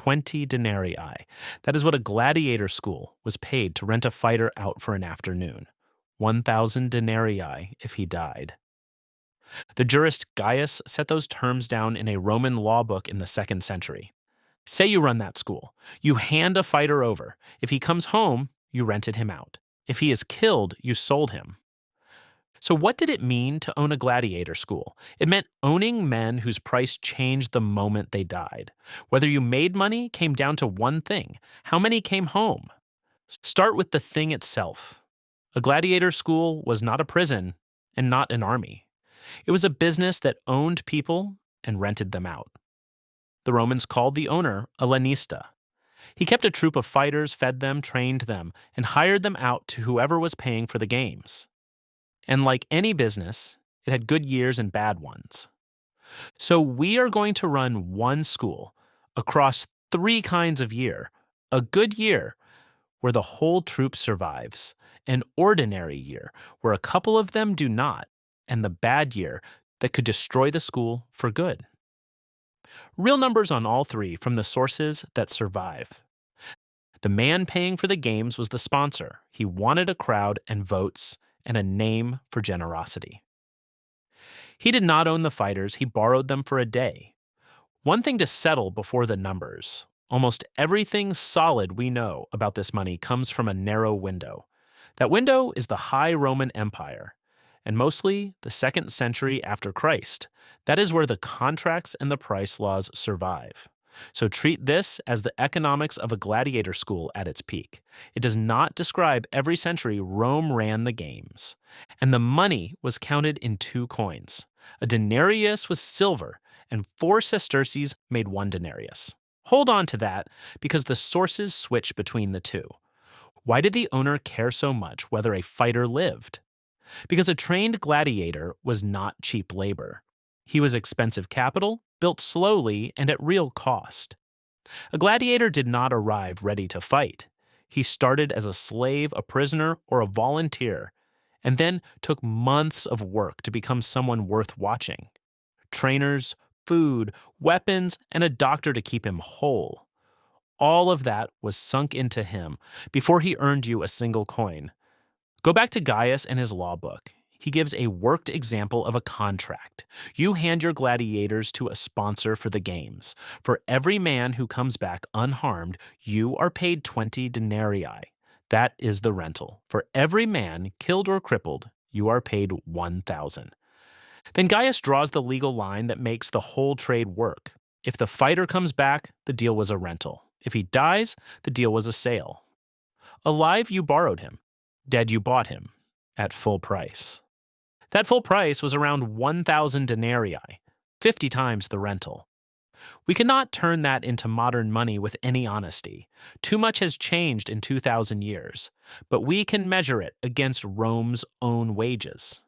20 denarii. That is what a gladiator school was paid to rent a fighter out for an afternoon. 1,000 denarii if he died. The jurist Gaius set those terms down in a Roman law book in the 2nd century. Say you run that school. You hand a fighter over. If he comes home, you rented him out. If he is killed, you sold him. So what did it mean to own a gladiator school? It meant owning men whose price changed the moment they died. Whether you made money came down to one thing: how many came home? Start with the thing itself. A gladiator school was not a prison and not an army. It was a business that owned people and rented them out. The Romans called the owner a lanista. He kept a troop of fighters, fed them, trained them, and hired them out to whoever was paying for the games. And like any business, it had good years and bad ones. So we are going to run one school across 3 kinds of year: a good year, where the whole troop survives; an ordinary year, where a couple of them do not; and the bad year that could destroy the school for good. Real numbers on all 3 from the sources that survive. The man paying for the games was the sponsor. He wanted a crowd and votes and a name for generosity. He did not own the fighters, he borrowed them for a day. One thing to settle before the numbers: almost everything solid we know about this money comes from a narrow window. That window is the High Roman Empire, and mostly the 2nd century after Christ. That is where the contracts and the price laws survive. So treat this as the economics of a gladiator school at its peak. It does not describe every century Rome ran the games. And the money was counted in 2 coins. A denarius was silver, and 4 sesterces made 1 denarius. Hold on to that, because the sources switch between the 2. Why did the owner care so much whether a fighter lived? Because a trained gladiator was not cheap labor. He was expensive capital, built slowly and at real cost. A gladiator did not arrive ready to fight. He started as a slave, a prisoner, or a volunteer, and then took months of work to become someone worth watching. Trainers, food, weapons, and a doctor to keep him whole. All of that was sunk into him before he earned you a single coin. Go back to Gaius and his law book. He gives a worked example of a contract. You hand your gladiators to a sponsor for the games. For every man who comes back unharmed, you are paid 20 denarii. That is the rental. For every man killed or crippled, you are paid 1,000. Then Gaius draws the legal line that makes the whole trade work. If the fighter comes back, the deal was a rental. If he dies, the deal was a sale. Alive, you borrowed him. Dead, you bought him at full price. That full price was around 1,000 denarii, 50 times the rental. We cannot turn that into modern money with any honesty. Too much has changed in 2,000 years, but we can measure it against Rome's own wages.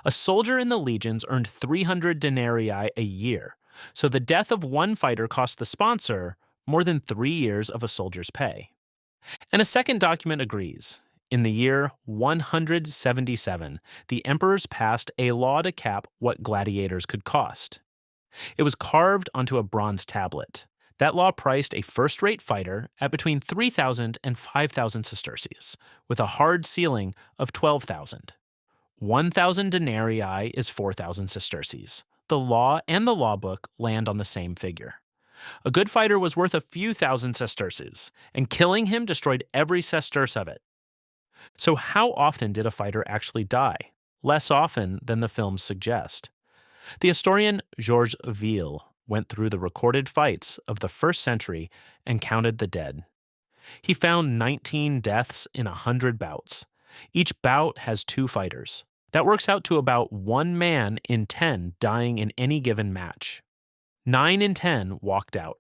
A soldier in the legions earned 300 denarii a year, so the death of one fighter cost the sponsor more than 3 years of a soldier's pay. And a second document agrees. In the year 177, the emperors passed a law to cap what gladiators could cost. It was carved onto a bronze tablet. That law priced a first-rate fighter at between 3,000 and 5,000 sesterces, with a hard ceiling of 12,000. 1,000 denarii is 4,000 sesterces. The law and the law book land on the same figure. A good fighter was worth a few thousand sesterces, and killing him destroyed every sesterce of it. So how often did a fighter actually die? Less often than the films suggest. The historian Georges Ville went through the recorded fights of the 1st century and counted the dead. He found 19 deaths in 100 bouts. Each bout has 2 fighters. That works out to about 1 man in 10 dying in any given match. 9 in 10 walked out.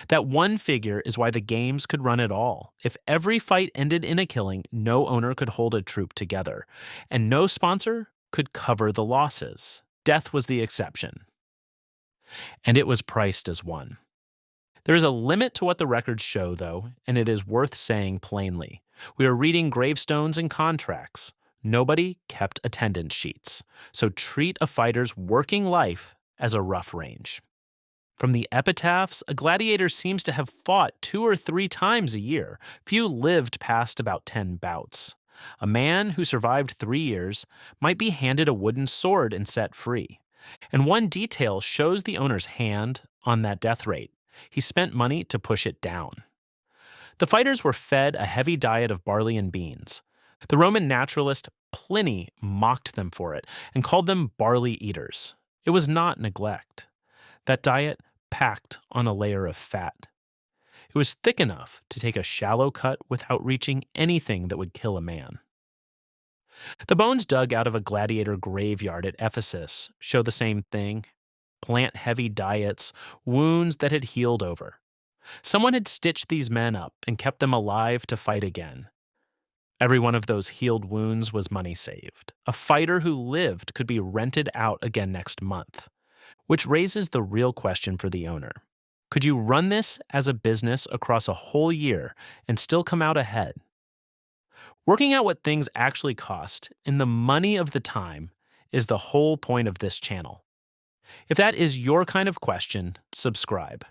That one figure is why the games could run at all. If every fight ended in a killing, no owner could hold a troop together, and no sponsor could cover the losses. Death was the exception. And it was priced as one. There is a limit to what the records show, though, and it is worth saying plainly. We are reading gravestones and contracts. Nobody kept attendance sheets, so treat a fighter's working life as a rough range. From the epitaphs, a gladiator seems to have fought 2 or 3 times a year. Few lived past about 10 bouts. A man who survived 3 years might be handed a wooden sword and set free. And one detail shows the owner's hand on that death rate. He spent money to push it down. The fighters were fed a heavy diet of barley and beans. The Roman naturalist Pliny mocked them for it and called them barley eaters. It was not neglect. That diet packed on a layer of fat. It was thick enough to take a shallow cut without reaching anything that would kill a man. The bones dug out of a gladiator graveyard at Ephesus show the same thing. Plant-heavy diets, wounds that had healed over. Someone had stitched these men up and kept them alive to fight again. Every one of those healed wounds was money saved. A fighter who lived could be rented out again next month. Which raises the real question for the owner. Could you run this as a business across a whole year and still come out ahead? Working out what things actually cost in the money of the time is the whole point of this channel. If that is your kind of question, subscribe.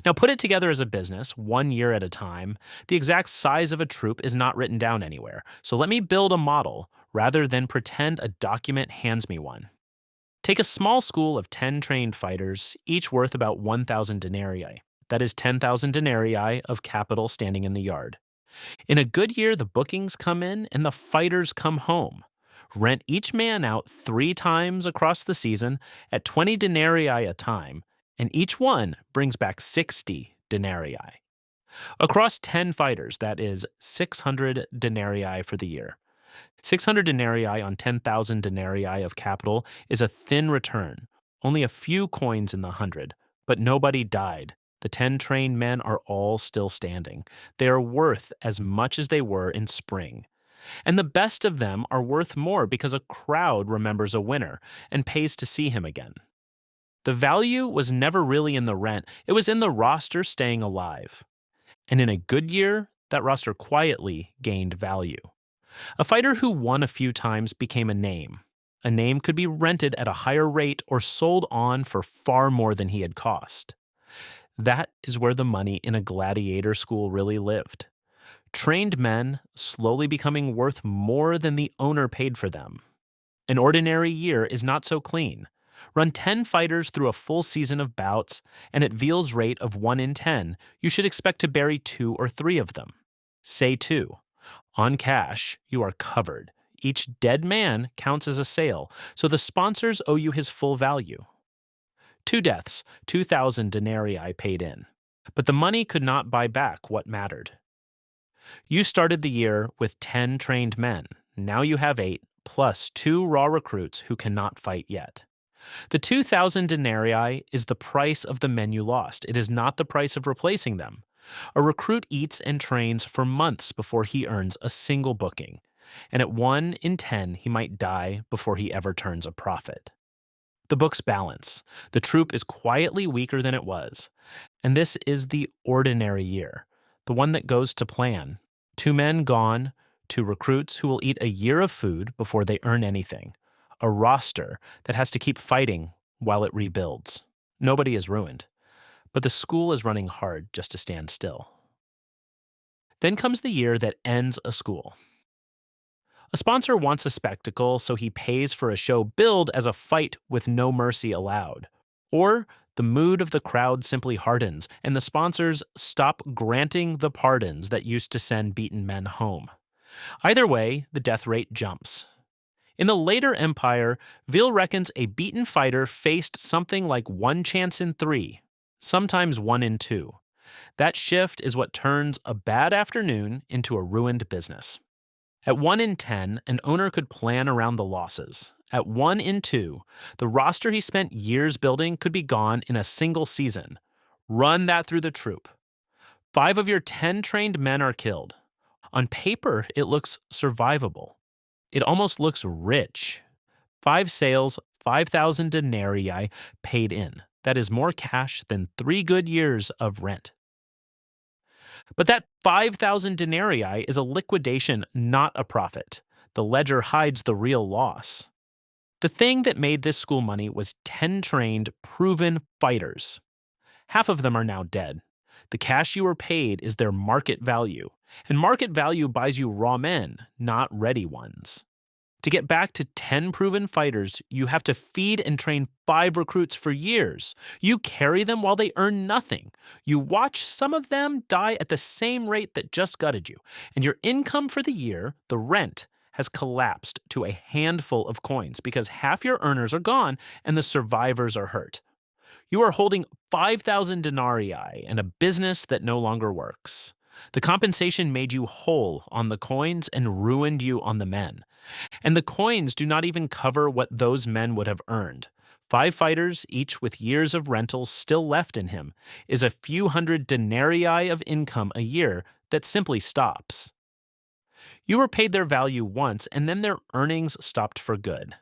Now put it together as a business, 1 year at a time. The exact size of a troop is not written down anywhere, so let me build a model rather than pretend a document hands me one. Take a small school of 10 trained fighters, each worth about 1,000 denarii. That is 10,000 denarii of capital standing in the yard. In a good year, the bookings come in and the fighters come home. Rent each man out 3 times across the season at 20 denarii a time, and each one brings back 60 denarii. Across 10 fighters, that is 600 denarii for the year. 600 denarii on 10,000 denarii of capital is a thin return, only a few coins in the 100, but nobody died. The 10 trained men are all still standing. They are worth as much as they were in spring. And the best of them are worth more because a crowd remembers a winner and pays to see him again. The value was never really in the rent, it was in the roster staying alive. And in a good year, that roster quietly gained value. A fighter who won a few times became a name. A name could be rented at a higher rate or sold on for far more than he had cost. That is where the money in a gladiator school really lived. Trained men slowly becoming worth more than the owner paid for them. An ordinary year is not so clean. Run 10 fighters through a full season of bouts, and at Ville's rate of 1 in 10, you should expect to bury 2 or 3 of them. Say 2. On cash, you are covered. Each dead man counts as a sale, so the sponsors owe you his full value. 2 deaths, 2,000 denarii paid in. But the money could not buy back what mattered. You started the year with 10 trained men. Now you have 8, plus 2 raw recruits who cannot fight yet. The 2,000 denarii is the price of the men you lost. It is not the price of replacing them. A recruit eats and trains for months before he earns a single booking, and at 1 in 10 he might die before he ever turns a profit. The books balance. The troop is quietly weaker than it was, and this is the ordinary year, the one that goes to plan. 2 men gone, 2 recruits who will eat a year of food before they earn anything, a roster that has to keep fighting while it rebuilds. Nobody is ruined. But the school is running hard just to stand still. Then comes the year that ends a school. A sponsor wants a spectacle, so he pays for a show billed as a fight with no mercy allowed. Or the mood of the crowd simply hardens, and the sponsors stop granting the pardons that used to send beaten men home. Either way, the death rate jumps. In the later empire, Ville reckons a beaten fighter faced something like 1 chance in 3. Sometimes 1 in 2. That shift is what turns a bad afternoon into a ruined business. At 1 in 10, an owner could plan around the losses. At 1 in 2, the roster he spent years building could be gone in a single season. Run that through the troop. 5 of your 10 trained men are killed. On paper, it looks survivable. It almost looks rich. 5 sales, 5,000 denarii paid in. That is more cash than 3 good years of rent. But that 5,000 denarii is a liquidation, not a profit. The ledger hides the real loss. The thing that made this school money was 10 trained, proven fighters. Half of them are now dead. The cash you were paid is their market value, and market value buys you raw men, not ready ones. To get back to 10 proven fighters, you have to feed and train 5 recruits for years. You carry them while they earn nothing. You watch some of them die at the same rate that just gutted you. And your income for the year, the rent, has collapsed to a handful of coins because half your earners are gone and the survivors are hurt. You are holding 5,000 denarii and a business that no longer works. The compensation made you whole on the coins and ruined you on the men. And the coins do not even cover what those men would have earned. 5 fighters, each with years of rentals still left in him, is a few hundred denarii of income a year that simply stops. You were paid their value once, and then their earnings stopped for good.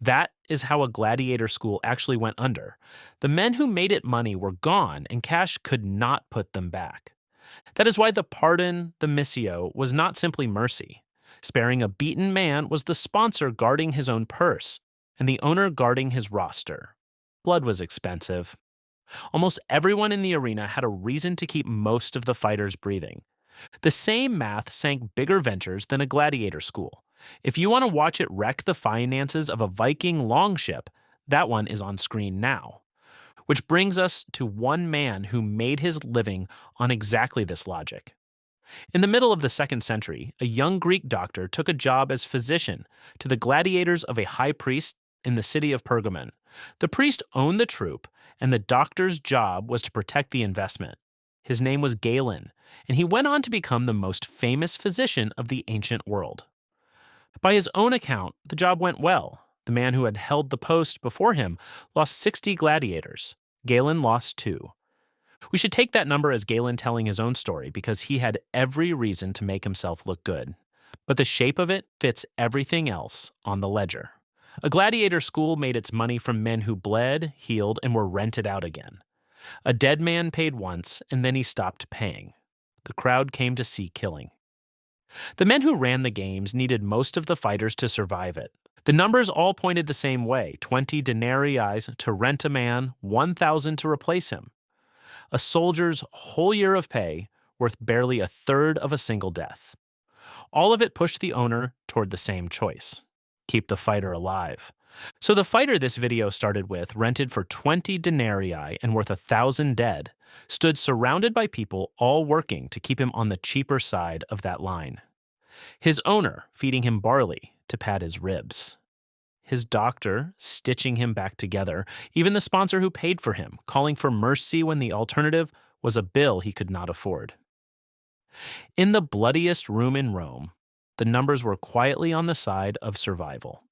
That is how a gladiator school actually went under. The men who made it money were gone, and cash could not put them back. That is why the pardon, the missio, was not simply mercy. Sparing a beaten man was the sponsor guarding his own purse, and the owner guarding his roster. Blood was expensive. Almost everyone in the arena had a reason to keep most of the fighters breathing. The same math sank bigger ventures than a gladiator school. If you want to watch it wreck the finances of a Viking longship, that one is on screen now. Which brings us to one man who made his living on exactly this logic. In the middle of the 2nd century, a young Greek doctor took a job as physician to the gladiators of a high priest in the city of Pergamon. The priest owned the troupe, and the doctor's job was to protect the investment. His name was Galen, and he went on to become the most famous physician of the ancient world. By his own account, the job went well. The man who had held the post before him lost 60 gladiators. Galen lost 2. We should take that number as Galen telling his own story because he had every reason to make himself look good. But the shape of it fits everything else on the ledger. A gladiator school made its money from men who bled, healed, and were rented out again. A dead man paid once, and then he stopped paying. The crowd came to see killing. The men who ran the games needed most of the fighters to survive it. The numbers all pointed the same way: 20 denarii to rent a man, 1,000 to replace him. A soldier's whole year of pay worth barely a third of a single death. All of it pushed the owner toward the same choice: keep the fighter alive. So the fighter this video started with, rented for 20 denarii and worth 1,000 dead, stood surrounded by people all working to keep him on the cheaper side of that line. His owner feeding him barley to pad his ribs. His doctor stitching him back together, even the sponsor who paid for him, calling for mercy when the alternative was a bill he could not afford. In the bloodiest room in Rome, the numbers were quietly on the side of survival.